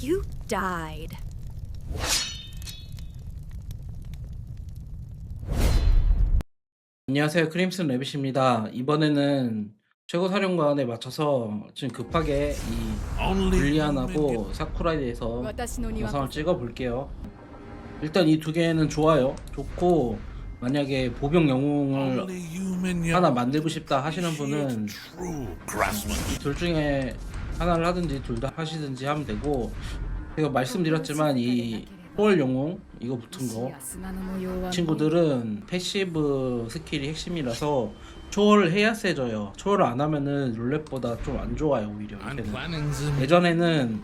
You died. 안녕하세요. 크림슨 레빗입니다. 이번에는 최고 사령관에 맞춰서 지금 급하게 이 줄리안하고 사쿠라에 대해서 私の庭こ 영상을 そ 찍어 볼게요. 일단 이 두 개는 좋아요. 좋고 만약에 보병 영웅을 하나 만들고 싶다 하시는 분은 이 둘 중에 하나를 하든지 둘 다 하시든지 하면 되고, 제가 말씀드렸지만 이 초월 영웅 이거 붙은 거 砂の模様は 친구들은 패시브 스킬이 핵심이라서 초월을 해야 세져요. 초월을 안 하면은 룰렛보다 좀 안 좋아요. 오히려 이렇게는. 예전에는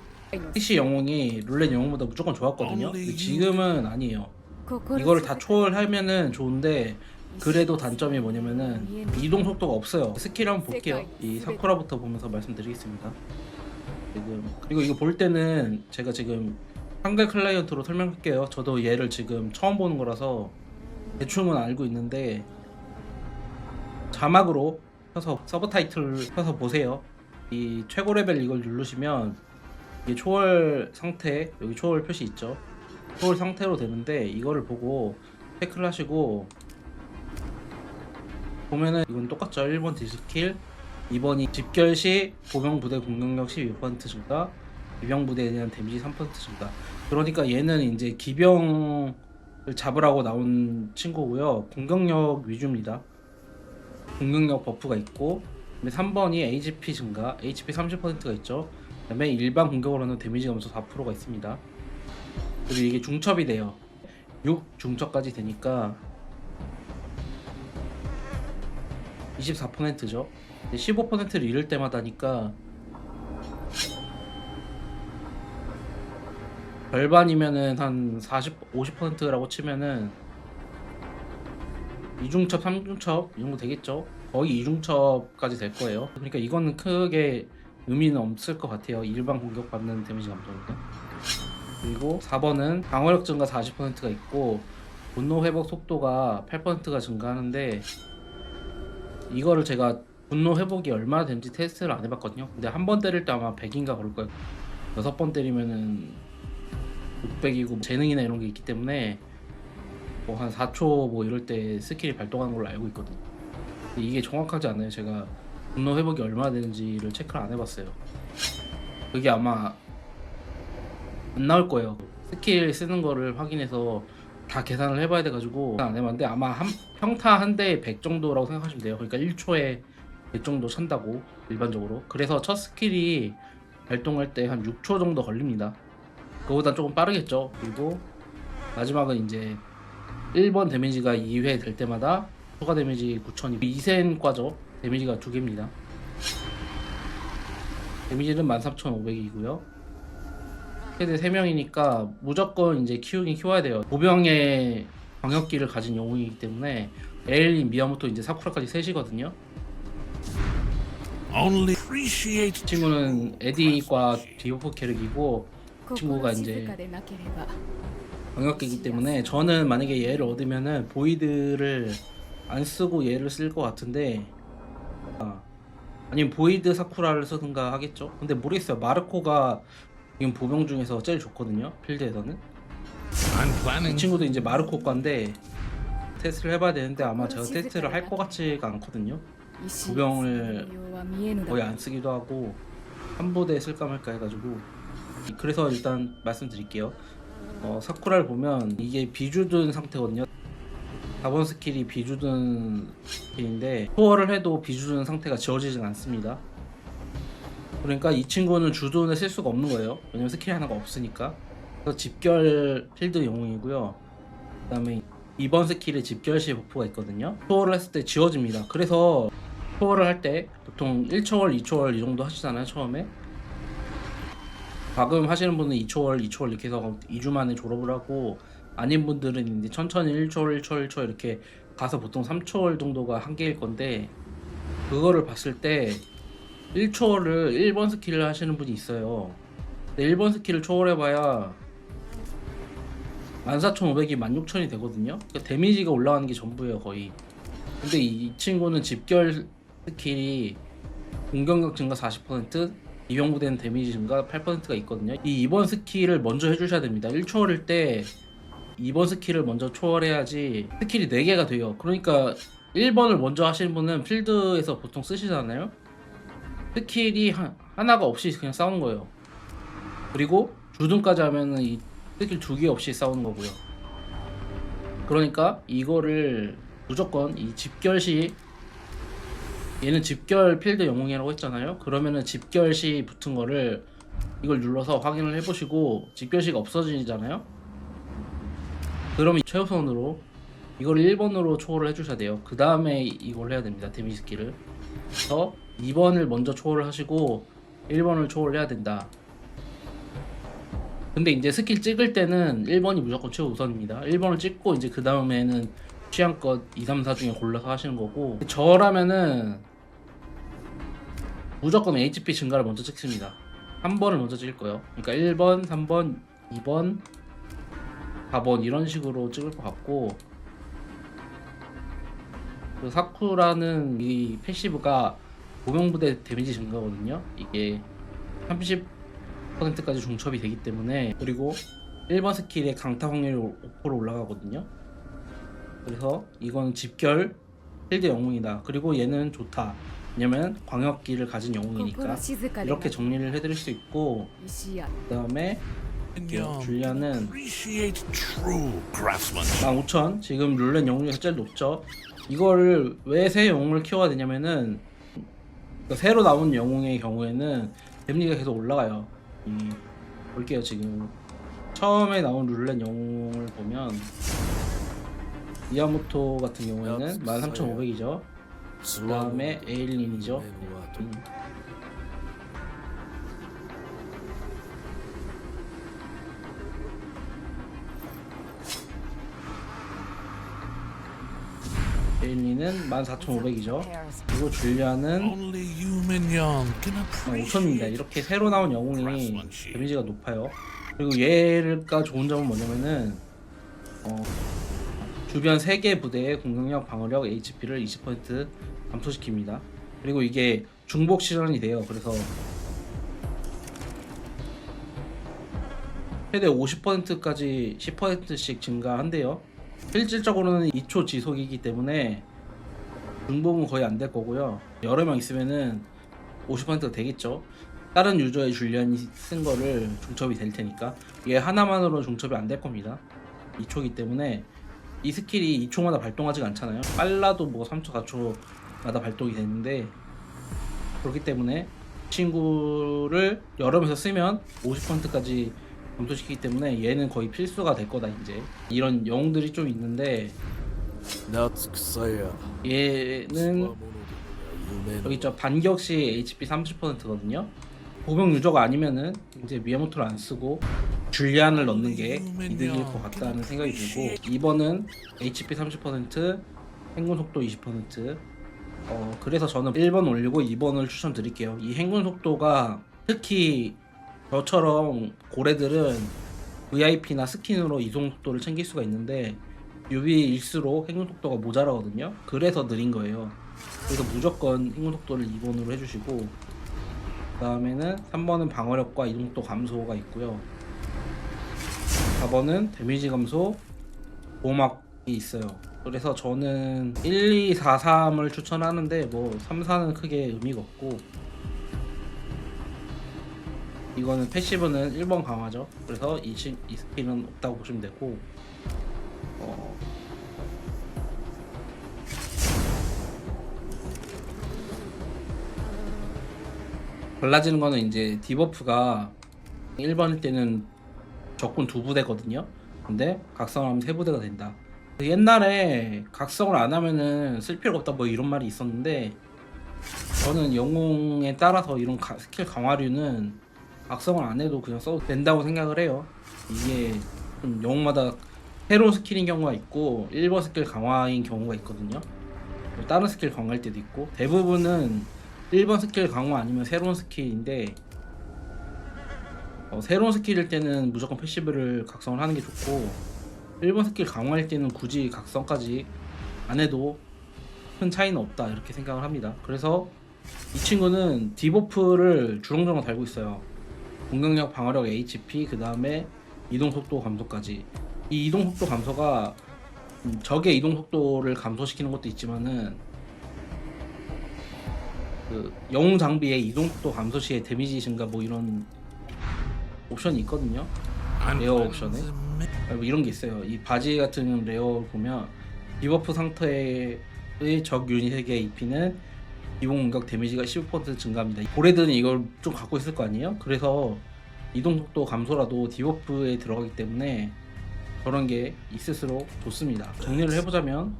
PC 영웅이 룰렛 영웅보다 무조건 좋았거든요. 근데 지금은 아니에요. 이거를 다 초월하면은 좋은데, 그래도 단점이 뭐냐면은 이동 속도가 없어요. 스킬 한번 볼게요. 이 사쿠라부터 보면서 말씀드리겠습니다. 그리고 이거 볼 때는 제가 지금 한글 클라이언트로 설명할게요. 저도 얘를 지금 처음 보는 거라서 대충은 알고 있는데, 자막으로 켜서 서브 타이틀 켜서 보세요. 이 최고 레벨 이걸 누르시면 이게 초월 상태, 여기 초월 표시 있죠. 초월 상태로 되는데, 이거를 보고 체크를 하시고 보면은 이건 똑같죠. 1번 디스킬, 2번이 집결 시 보병 부대 공격력 12% 증가, 기병 부대에 대한 데미지 3% 증가. 그러니까 얘는 이제 기병을 잡으라고 나온 친구고요. 공격력 위주입니다. 공격력 버프가 있고, 그다음에 3번이 HP 증가, HP 30%가 있죠. 그다음에 일반 공격으로는 데미지 감소 4%가 있습니다. 그리고 이게 중첩이 돼요. 6 중첩까지 되니까 24%죠. 15%를 잃을 때마다니까 절반이면은 한 40, 50%라고 치면은 2중첩, 3중첩 이 정도 되겠죠. 거의 2중첩까지 될 거예요. 그러니까 이거는 크게 의미는 없을 것 같아요. 일반 공격 받는 데미지 감소는. 그리고 4번은 방어력 증가 40%가 있고 분노 회복 속도가 8%가 증가하는데, 이거를 제가 분노 회복이 얼마나 되는지 테스트를 안 해봤거든요. 근데 한 번 때릴 때 아마 100인가 그럴 거예요. 6번 때리면은 600이고 재능이나 이런 게 있기 때문에 뭐 한 4초 뭐 이럴 때 스킬이 발동하는 걸로 알고 있거든요. 근데 이게 정확하지 않아요. 제가 분노 회복이 얼마나 되는지를 체크를 안 해봤어요. 그게 아마 안 나올 거예요. 스킬 쓰는 거를 확인해서 다 계산을 해봐야 돼가지고 안 해봤는데, 아마 한 평타 한 대에 100 정도라고 생각하시면 돼요. 그러니까 1초에 100 정도 찬다고 일반적으로. 그래서 첫 스킬이 발동할 때 한 6초 정도 걸립니다. 그거보다 조금 빠르겠죠. 그리고 마지막은 이제 1번 데미지가 2회 될 때마다 추가 데미지 9,000이 2센과죠. 데미지가 2개입니다. 데미지는 13,500이고요. 최대 3명이니까 무조건 이제 키워야 돼요. 보병의 방역기를 가진 영웅이기 때문에 에일린, 미야모토, 이제 사쿠라까지 셋이거든요. 이 친구는 에디과 디오프 캐릭이고, 친구가 이제 방역기이기 때문에 저는 만약에 얘를 얻으면은 보이드를 안 쓰고 얘를 쓸 것 같은데, 아니면 보이드 사쿠라를 쓰든가 하겠죠. 근데 모르겠어요. 마르코가 지금 보병 중에서 제일 좋거든요. 필드에서는. 이 친구도 이제 마르코과인데 테스트를 해봐야 되는데, 아마 제가 테스트를 할 것 같지가 않거든요. 보병을 거의 안 쓰기도 하고 한 부대에 쓸까 말까 해가지고. 그래서 일단 말씀드릴게요. 사쿠라를 보면 이게 비주둔 상태거든요. 4번 스킬이 비주둔 스킬인데, 초월을 해도 비주둔 상태가 지워지진 않습니다. 그러니까 이 친구는 주둔을 쓸 수가 없는 거예요. 왜냐면 스킬 하나가 없으니까. 그래서 집결 필드 영웅이고요. 그 다음에 2번 스킬에 집결 시 버프가 있거든요. 초월을 했을 때 지워집니다. 그래서 초월을 할 때 보통 1초월, 2초월 이 정도 하시잖아요, 처음에. 과금 하시는 분은 2초월, 2초월 이렇게 해서 2주 만에 졸업을 하고, 아닌 분들은 이제 천천히 1초월, 1초월, 1초월 이렇게 가서 보통 3초월 정도가 한계일 건데, 그거를 봤을 때 1초월을 1번 스킬을 하시는 분이 있어요. 근데 1번 스킬을 초월해봐야 14,500이 16,000이 되거든요. 그러니까 데미지가 올라가는 게 전부예요, 거의. 근데 이 친구는 집결 스킬이 공격력 증가 40%, 이병부대는 데미지 증가 8%가 있거든요. 이 2번 스킬을 먼저 해주셔야 됩니다. 1초월일 때 2번 스킬을 먼저 초월해야지 스킬이 4개가 돼요. 그러니까 1번을 먼저 하시는 분은 필드에서 보통 쓰시잖아요. 스킬이 하나가 없이 그냥 싸우는 거예요. 그리고 주둔까지 하면은 이 스킬 2개 없이 싸우는 거고요. 그러니까 이거를 무조건 이 집결 시, 얘는 집결 필드 영웅이라고 했잖아요. 그러면은 집결 시 붙은 거를 이걸 눌러서 확인을 해보시고, 집결 시가 없어지잖아요. 그러면 최우선으로 이걸 1번으로 초월을 해주셔야 돼요. 그 다음에 이걸 해야 됩니다. 데미지 스킬을. 그래서 2번을 먼저 초월을 하시고 1번을 초월을 해야 된다. 근데 이제 스킬 찍을 때는 1번이 무조건 최우선입니다. 1번을 찍고 이제 그 다음에는 취향껏 2, 3, 4 중에 골라서 하시는 거고, 저라면은 무조건 HP 증가를 먼저 찍습니다. 3번을 먼저 찍을 거예요. 그러니까 1번, 3번, 2번, 4번 이런 식으로 찍을 것 같고, 그 사쿠라는 패시브가 보명부대 데미지 증가거든요. 이게 30%까지 중첩이 되기 때문에, 그리고 1번 스킬의 강타 확률이 5% 올라가거든요. 그래서 이건 집결 필드 영웅이다. 그리고 얘는 좋다. 왜냐면 광역기를 가진 영웅이니까. 이렇게 정리를 해드릴 수 있고, 그 다음에 줄리아는 15,000. 지금 룰렛 영웅에서 제일 높죠. 이거를 왜 새 영웅을 키워야 되냐면은, 새로 나온 영웅의 경우에는 데미지가 계속 올라가요. 볼게요. 지금 처음에 나온 룰렛 영웅을 보면 미야모토 같은 경우에는 13,500이죠. 그 다음에 에일린이죠. 에일린은 14,500이죠. 그리고 줄리아는 5,000입니다. 이렇게 새로 나온 영웅이 데미지가 높아요. 그리고 얘가 좋은 점은 뭐냐면은 주변 3개 부대의 공격력, 방어력, HP를 20% 감소시킵니다. 그리고 이게 중복 실현이 돼요. 그래서 최대 50%까지 10%씩 증가한대요. 실질적으로는 2초 지속이기 때문에 중복은 거의 안 될 거고요. 여러 명 있으면은 50%가 되겠죠. 다른 유저의 줄리안이 쓴 거를 중첩이 될 테니까. 얘 하나만으로 중첩이 안 될 겁니다. 2초이기 때문에. 이 스킬이 2초마다 발동하지가 않잖아요. 빨라도 뭐 3초, 4초마다 발동이 되는데, 그렇기 때문에 친구를 여러 명에서 쓰면 50%까지 감소시키기 때문에 얘는 거의 필수가 될 거다. 이제 이런 영웅들이 좀 있는데, 얘는 여기 있죠. 반격 시 HP 30%거든요. 보병 유저가 아니면은 이제 미야모토를 안 쓰고 줄리안을 넣는 게 이득일 것 같다는 생각이 들고, 2번은 HP 30%, 행군 속도 20%. 그래서 저는 1번 올리고 2번을 추천드릴게요. 이 행군 속도가 특히 저처럼 고래들은 VIP나 스킨으로 이동 속도를 챙길 수가 있는데, 유비일수록 행군 속도가 모자라거든요. 그래서 느린 거예요. 그래서 무조건 행군 속도를 2번으로 해주시고, 그 다음에는 3번은 방어력과 이동 속도 감소가 있고요. 4번은 데미지 감소, 보호막이 있어요. 그래서 저는 1, 2, 4, 3을 추천하는데 뭐 3, 4는 크게 의미가 없고, 이거는 패시브는 1번 강화죠. 그래서 이 스킬은 없다고 보시면 되고, 달라지는 거는 이제 디버프가 1번일 때는 적군 2부대거든요. 근데 각성하면 3부대가 된다. 옛날에 각성을 안 하면은 쓸 필요가 없다 뭐 이런 말이 있었는데, 저는 영웅에 따라서 이런 스킬 강화류는 각성을 안 해도 그냥 써도 된다고 생각을 해요. 이게 좀 영웅마다 새로운 스킬인 경우가 있고 1번 스킬 강화인 경우가 있거든요. 다른 스킬 강화할 때도 있고, 대부분은 1번 스킬 강화 아니면 새로운 스킬인데, 새로운 스킬일 때는 무조건 패시브를 각성을 하는 게 좋고, 1번 스킬 강화할 때는 굳이 각성까지 안 해도 큰 차이는 없다 이렇게 생각을 합니다. 그래서 이 친구는 디버프를 주렁주렁 달고 있어요. 공격력, 방어력, HP, 그 다음에 이동속도 감소까지. 이 이동속도 감소가 적의 이동속도를 감소시키는 것도 있지만은 그 영웅 장비의 이동속도 감소 시에 데미지 증가 뭐 이런 옵션이 있거든요. 레어 옵션에 뭐 이런 게 있어요. 이 바지 같은 레어 보면 디버프 상태의 적 유닛에게 입히는 기본 공격 데미지가 15% 증가합니다. 고레드는 이걸 좀 갖고 있을 거 아니에요? 그래서 이동속도 감소라도 디버프에 들어가기 때문에 저런 게 있을수록 좋습니다. 정리를 해보자면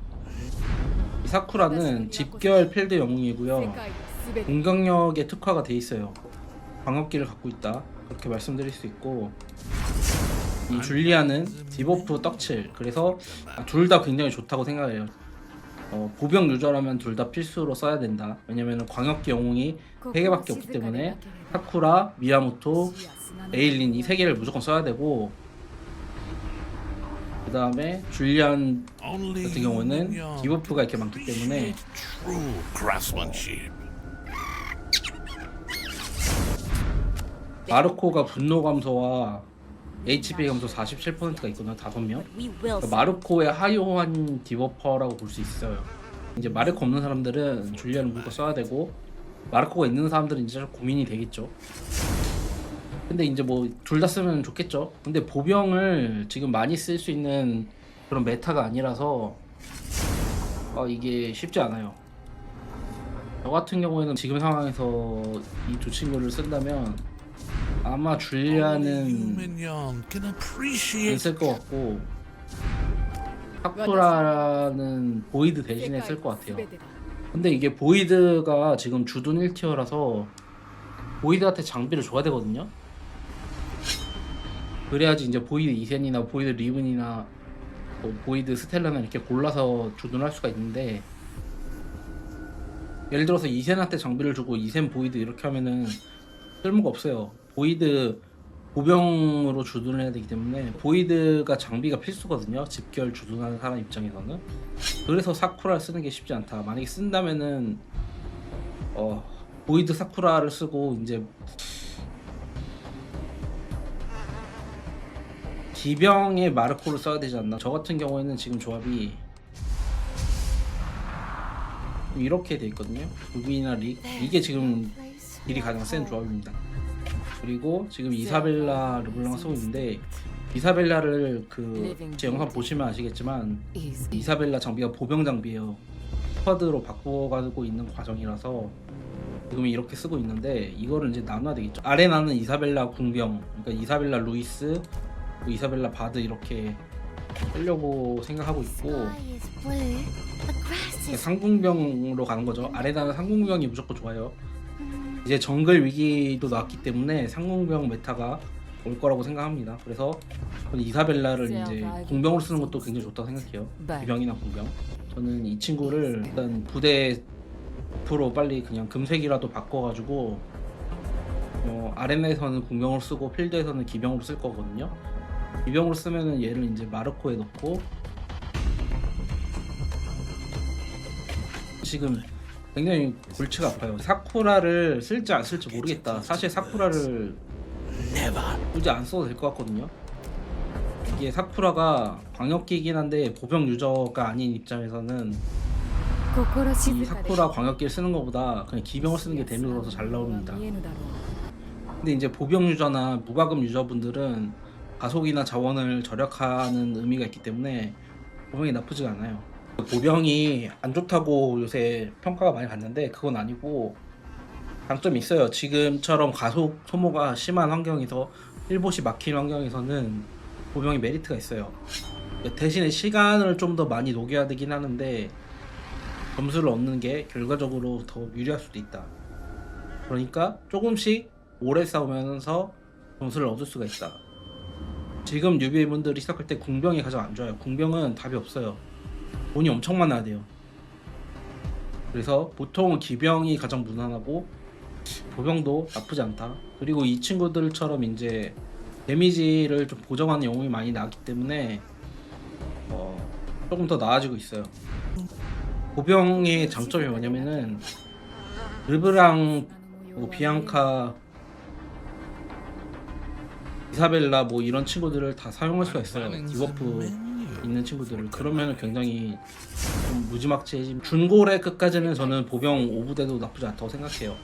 이 사쿠라는 집결 필드 영웅이고요. 공격력에 특화가 돼 있어요. 방어기를 갖고 있다 그렇게 말씀드릴 수 있고, 이 줄리아는 디버프 떡칠, 그래서 둘 다 굉장히 좋다고 생각해요. 보병 유저라면 둘 다 필수로 써야 된다. 왜냐면 광역기 영웅이 3개밖에 없기 때문에 사쿠라, 미야모토, 에일린 이 3개를 무조건 써야 되고, 그 다음에 줄리안 같은 경우는 디버프가 이렇게 많기 때문에 마르코가 분노 감소와 HP 감소 47%가 있거든요. 5명. 그러니까 마르코의 하요한 디버퍼라고 볼 수 있어요. 이제 마르코 없는 사람들은 줄리안을 무조건 써야 되고, 마르코가 있는 사람들은 이제 좀 고민이 되겠죠. 근데 이제 뭐 둘 다 쓰면 좋겠죠. 근데 보병을 지금 많이 쓸 수 있는 그런 메타가 아니라서 이게 쉽지 않아요. 저 같은 경우에는 지금 상황에서 이 두 친구를 쓴다면 아마 줄리아는 안 쓸 것 같고 사쿠라는 보이드 대신에 쓸 것 같아요. 근데 이게 보이드가 지금 주둔 1티어라서 보이드한테 장비를 줘야 되거든요. 그래야지 이제 보이드 이센이나 보이드 리븐이나 뭐 보이드 스텔라나 이렇게 골라서 주둔할 수가 있는데, 예를 들어서 이센한테 장비를 주고 이센 보이드 이렇게 하면은 쓸모가 없어요. 보이드 보병으로 주둔을 해야 되기 때문에 보이드가 장비가 필수거든요. 집결 주둔하는 사람 입장에서는. 그래서 사쿠라를 쓰는 게 쉽지 않다. 만약에 쓴다면은 보이드 사쿠라를 쓰고 이제 기병의 마르코를 써야 되지 않나. 저 같은 경우에는 지금 조합이 이렇게 돼 있거든요. 루비나 릭, 이게 지금 딜이 가장 센 조합입니다. 그리고 지금 이사벨라 르블랑을 쓰고 있는데, 이사벨라를 제 영상 보시면 아시겠지만 이사벨라 장비가 보병 장비예요. 스쿼드로 바꿔가지고 있는 과정이라서 지금 이렇게 쓰고 있는데, 이거를 이제 나눠야 되겠죠. 아레나는 이사벨라 궁병, 그러니까 이사벨라 루이스, 이사벨라 바드 이렇게 쓰려고 생각하고 있고, 상궁병으로 가는 거죠. 아레나는 상궁병이 무조건 좋아요. 이제 정글 위기도 나왔기 때문에 상궁병 메타가 올 거라고 생각합니다. 그래서 이사벨라를 이제 공병으로 쓰는 것도 굉장히 좋다고 생각해요. 기병이나 공병. 저는 이 친구를 일단 부대 앞으로 빨리 그냥 금색이라도 바꿔가지고 아레나에서는 공병으로 쓰고 필드에서는 기병으로 쓸 거거든요. 기병으로 쓰면은 얘를 이제 마르코에 넣고, 지금 굉장히 골치가 아파요. 사쿠라를 쓸지 안 쓸지 모르겠다. 사실 사쿠라를 굳이 안 써도 될 것 같거든요. 이게 사쿠라가 광역기이긴 한데 보병 유저가 아닌 입장에서는 이 사쿠라 광역기를 쓰는 것보다 그냥 기병을 쓰는 게 데미지가 더 잘 나옵니다. 근데 이제 보병 유저나 무과금 유저분들은 가속이나 자원을 절약하는 의미가 있기 때문에 보병이 나쁘지가 않아요. 보병이 안 좋다고 요새 평가가 많이 받는데 그건 아니고 장점이 있어요. 지금처럼 가속 소모가 심한 환경에서 1보시 막힌 환경에서는 보병이 메리트가 있어요. 대신에 시간을 좀 더 많이 녹여야 되긴 하는데 점수를 얻는 게 결과적으로 더 유리할 수도 있다. 그러니까 조금씩 오래 싸우면서 점수를 얻을 수가 있다. 지금 뉴비분들이 시작할 때 궁병이 가장 안 좋아요. 궁병은 답이 없어요. 돈이 엄청 많아야 돼요. 그래서 보통은 기병이 가장 무난하고 보병도 나쁘지 않다. 그리고 이 친구들처럼 이제 데미지를 좀 보정하는 영웅이 많이 나기 때문에 조금 더 나아지고 있어요. 보병의 장점이 뭐냐면은 르브랑 뭐 비앙카, 이사벨라 뭐 이런 친구들을 다 사용할 수가 있어요. 디버프 있는 친구들을. 그러면 굉장히 좀 무지막지해짐. 준고래 끝까지는 저는 보병 5부대도 나쁘지 않다고 생각해요.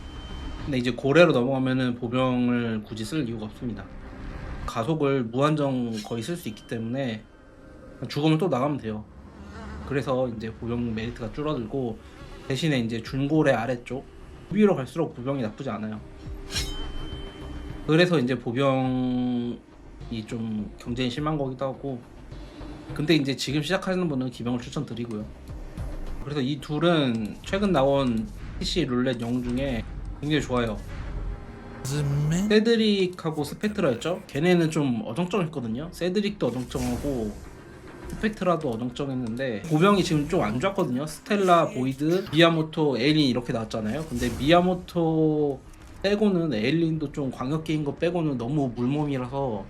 근데 이제 고래로 넘어가면은 보병을 굳이 쓸 이유가 없습니다. 가속을 무한정 거의 쓸 수 있기 때문에 죽으면 또 나가면 돼요. 그래서 이제 보병 메리트가 줄어들고, 대신에 이제 준고래 아래쪽 위로 갈수록 보병이 나쁘지 않아요. 그래서 이제 보병이 좀 경쟁이 심한 거기도 하고, 근데 이제 지금 시작하시는 분은 기병을 추천드리고요. 그래서 이 둘은 최근 나온 PC 룰렛 영웅 중에 굉장히 좋아요. 세드릭하고 스페트라였죠? 걔네는 좀 어정쩡했거든요. 세드릭도 어정쩡하고 스페트라도 어정쩡했는데, 보병이 지금 좀 안 좋았거든요. 스텔라, 보이드, 미야모토, 에일린 이렇게 나왔잖아요. 근데 미야모토 빼고는, 에일린도 좀 광역기인 거 빼고는 너무 물몸이라서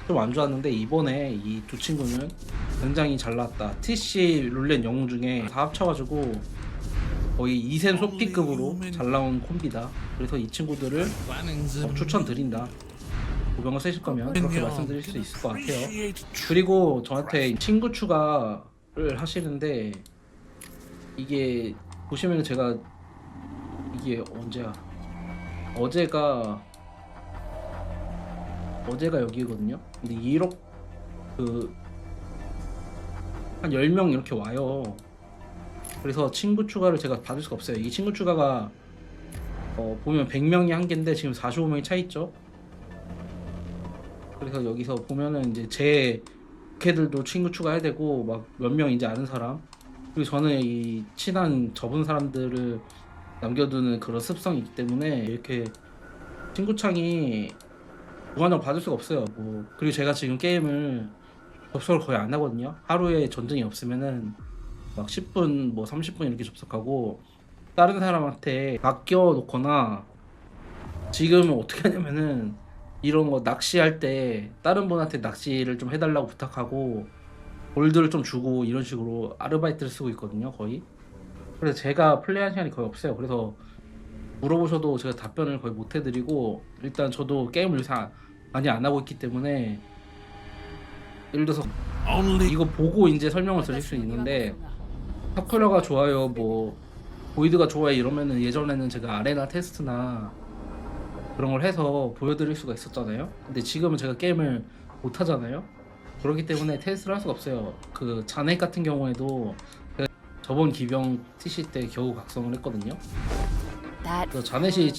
좀 안 좋았는데, 이번에 이 두 친구는 굉장히 잘 나왔다. TC 룰렛 영웅 중에 다 합쳐가지고 거의 2센 소피급으로 잘 나온 콤비다. 그래서 이 친구들을 추천드린다. 보병을 쓰실 거면 그렇게 말씀드릴 수 있을 것 같아요. 그리고 저한테 친구 추가를 하시는데, 이게 보시면 제가, 이게 언제야? 어제가 여기거든요. 근데 1억 한 10명 이렇게 와요. 그래서 친구 추가를 제가 받을 수가 없어요. 이 친구 추가가 보면 100명이 한 개인데 지금 45명이 차 있죠. 그래서 여기서 보면은 이제 제 걔들도 친구 추가해야 되고, 막 몇 명 이제 아는 사람, 그리고 저는 이 친한 접은 사람들을 남겨두는 그런 습성이 있기 때문에 이렇게 친구창이 무한정 받을 수가 없어요. 뭐 그리고 제가 지금 게임을 접속을 거의 안 하거든요. 하루에 전쟁이 없으면은 막 10분 뭐 30분 이렇게 접속하고, 다른 사람한테 맡겨 놓거나, 지금은 어떻게 하냐면은 이런 거 낚시할 때 다른 분한테 낚시를 좀 해달라고 부탁하고 골드를 좀 주고 이런 식으로 아르바이트를 쓰고 있거든요, 거의. 그래서 제가 플레이한 시간이 거의 없어요. 그래서 물어보셔도 제가 답변을 거의 못 해드리고, 일단 저도 게임을 요새 많이 안 하고 있기 때문에, 예를 들어서 이거 보고 이제 설명을 드릴 수 있는데, 사쿠라가 좋아요, 뭐 보이드가 좋아요 이러면은, 예전에는 제가 아레나 테스트나 그런 걸 해서 보여드릴 수가 있었잖아요. 근데 지금은 제가 게임을 못 하잖아요. 그렇기 때문에 테스트를 할 수가 없어요. 그 자넷 같은 경우에도 제가 저번 기병 TC 때 겨우 각성을 했거든요. 그래서 자넷이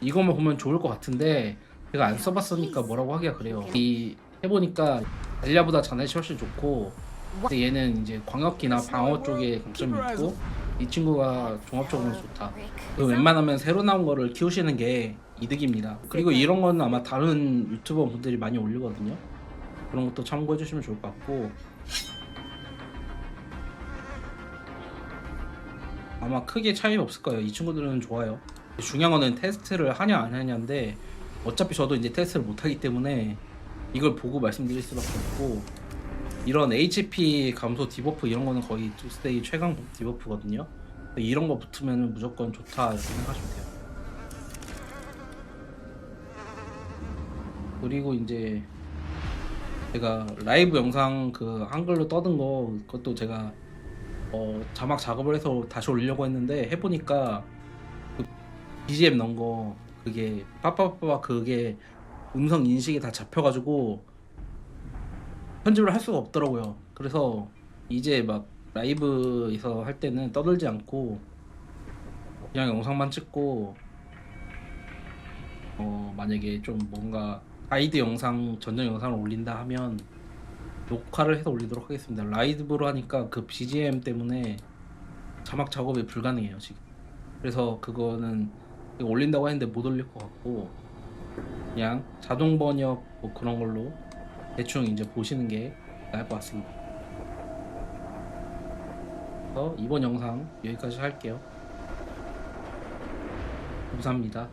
이것만 보면 좋을 것 같은데 제가 안 써봤으니까 뭐라고 하기가 그래요. 이 해보니까 알리아보다 자넷이 훨씬 좋고, 근데 얘는 이제 광역기나 방어 쪽에 강점이 있고, 이 친구가 종합적으로 좋다. 그 웬만하면 새로 나온 거를 키우시는 게 이득입니다. 그리고 이런 거는 아마 다른 유튜버 분들이 많이 올리거든요. 그런 것도 참고해 주시면 좋을 것 같고, 아마 크게 차이는 없을 거예요. 이 친구들은 좋아요. 중요한 거는 테스트를 하냐 안 하냐인데, 어차피 저도 이제 테스트를 못 하기 때문에 이걸 보고 말씀드릴 수밖에 없고, 이런 HP 감소 디버프 이런 거는 거의 투스데이 최강 디버프거든요. 이런 거 붙으면 무조건 좋다 이렇게 생각하시면 돼요. 그리고 이제 제가 라이브 영상 그 한글로 떠든 거, 그것도 제가 자막 작업을 해서 다시 올리려고 했는데, 해보니까 그 BGM 넣은 거 그게 빠빠빠빠 그게 음성 인식이 다 잡혀가지고 편집을 할 수가 없더라고요. 그래서 이제 막 라이브에서 할 때는 떠들지 않고 그냥 영상만 찍고, 만약에 좀 뭔가 가이드 영상, 전쟁 영상을 올린다 하면 녹화를 해서 올리도록 하겠습니다. 라이브로 하니까 그 BGM 때문에 자막 작업이 불가능해요 지금. 그래서 그거는 올린다고 했는데 못 올릴 것 같고, 그냥 자동 번역 뭐 그런 걸로 대충 이제 보시는 게 나을 것 같습니다. 그래서 이번 영상 여기까지 할게요. 감사합니다.